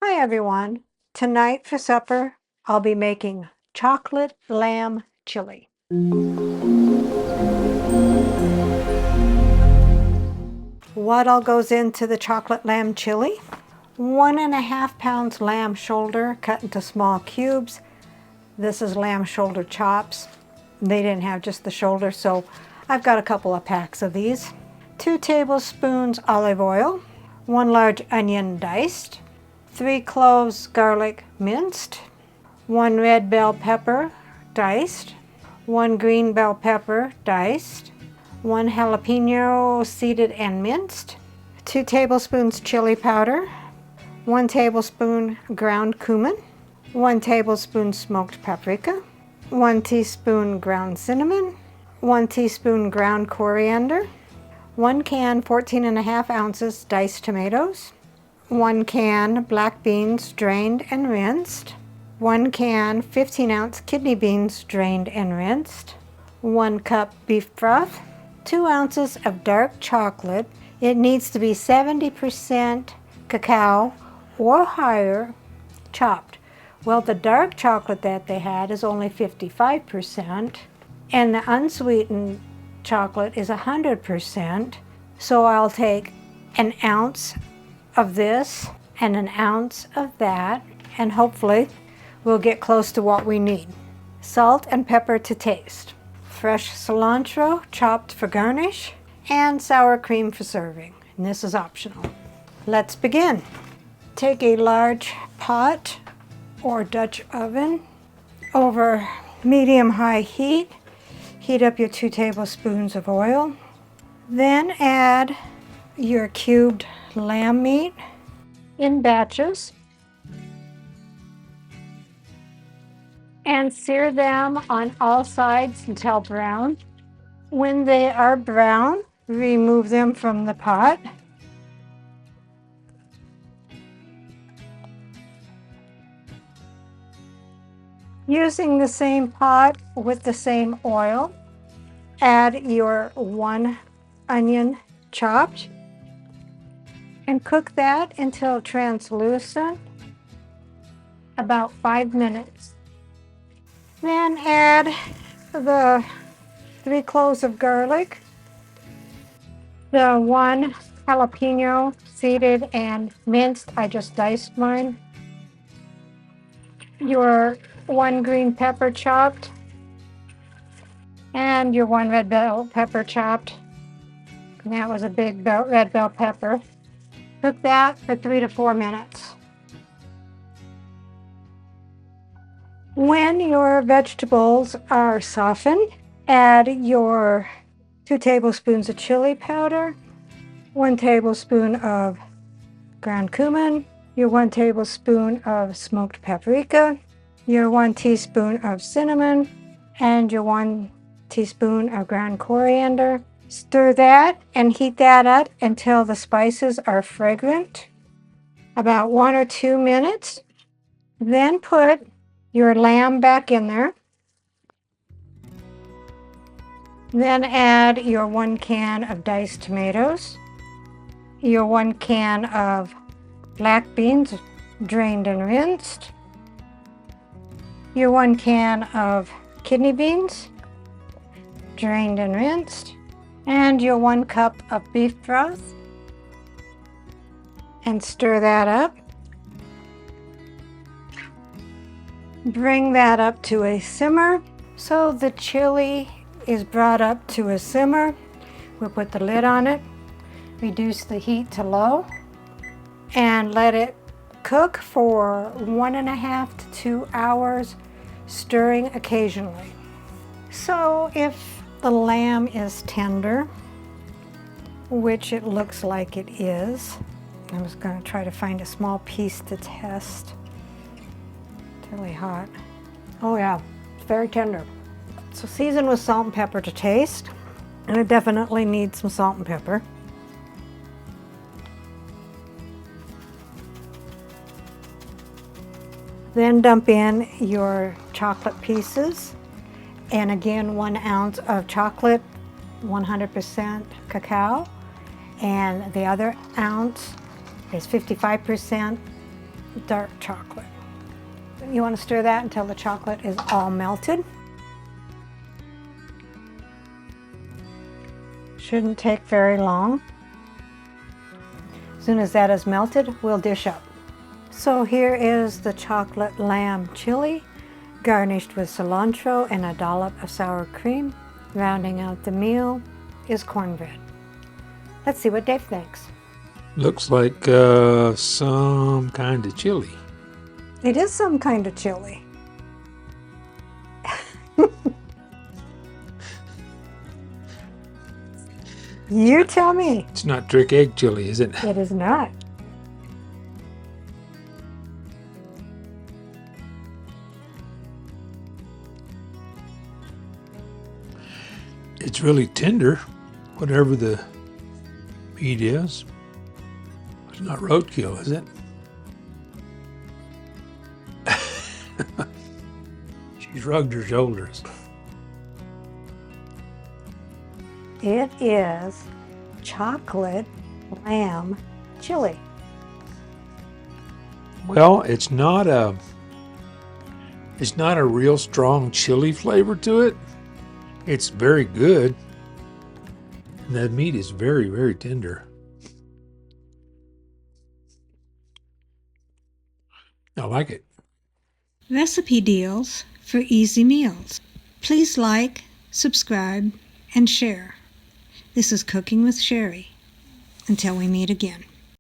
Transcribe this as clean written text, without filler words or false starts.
Hi everyone. Tonight for supper, I'll be making chocolate lamb chili. What all goes into the chocolate lamb chili? 1.5 pounds lamb shoulder cut into small cubes. This is lamb shoulder chops. They didn't have just the shoulder, so I've got a couple of packs of these. 2 tablespoons olive oil, 1 large onion diced, 3 cloves garlic minced, 1 red bell pepper diced, 1 green bell pepper diced, 1 jalapeno seeded and minced, 2 tablespoons chili powder, 1 tablespoon ground cumin, 1 tablespoon smoked paprika, 1 teaspoon ground cinnamon, 1 teaspoon ground coriander, 1 can 14.5 ounces diced tomatoes, 1 can black beans drained and rinsed, 1 can 15-ounce kidney beans drained and rinsed, 1 cup beef broth, 2 ounces of dark chocolate. It needs to be 70% cacao or higher chopped. Well, the dark chocolate that they had is only 55%, and the unsweetened chocolate is 100%. So I'll take an ounce of this and an ounce of that, and hopefully we'll get close to what we need. Salt and pepper to taste. Fresh cilantro chopped for garnish, and sour cream for serving. And this is optional. Let's begin. Take a large pot or Dutch oven over medium-high heat. Heat up your 2 tablespoons of oil. Then add your cubed lamb meat in batches and sear them on all sides until brown. When they are brown, remove them from the pot. Using the same pot with the same oil, add your 1 onion chopped and cook that until translucent, about 5 minutes. Then add the 3 cloves of garlic, the 1 jalapeno seeded and minced, I just diced mine, your 1 green pepper chopped, and your 1 red bell pepper chopped. And that was a big red bell pepper. Cook that for 3 to 4 minutes. When your vegetables are softened, add your 2 tablespoons of chili powder, 1 tablespoon of ground cumin, your 1 tablespoon of smoked paprika, your 1 teaspoon of cinnamon, and your 1 teaspoon of ground coriander. Stir that and heat that up until the spices are fragrant, about 1 or 2 minutes. Then put your lamb back in there. Then add your 1 can of diced tomatoes, your 1 can of black beans drained and rinsed, your 1 can of kidney beans drained and rinsed, and your 1 cup of beef broth, and stir that up. Bring that up to a simmer. So the chili is brought up to a simmer. We'll put the lid on it, reduce the heat to low, and let it cook for 1.5 to 2 hours, stirring occasionally. So if the lamb is tender, which it looks like it is, I was going to try to find a small piece to test. It's really hot. Oh yeah, it's very tender. So season with salt and pepper to taste, and it definitely needs some salt and pepper. Then dump in your chocolate pieces, and again 1 ounce of chocolate, 100% cacao, and the other ounce is 55% dark chocolate. You want to stir that until the chocolate is all melted. Shouldn't take very long. As soon as that is melted, we'll dish up. So here is the chocolate lamb chili, garnished with cilantro and a dollop of sour cream. Rounding out the meal is cornbread. Let's see what Dave thinks. Looks like some kind of chili. It is some kind of chili. You tell me. It's not trick egg chili, is it? It is not. It's really tender, whatever the meat is. It's not roadkill, is it? She's rugged her shoulders. It is chocolate lamb chili. Well, it's not a real strong chili flavor to it. It's very good. And that meat is very, very tender. I like it. Recipe deals for easy meals. Please like, subscribe, and share. This is Cooking with Sherry. Until we meet again.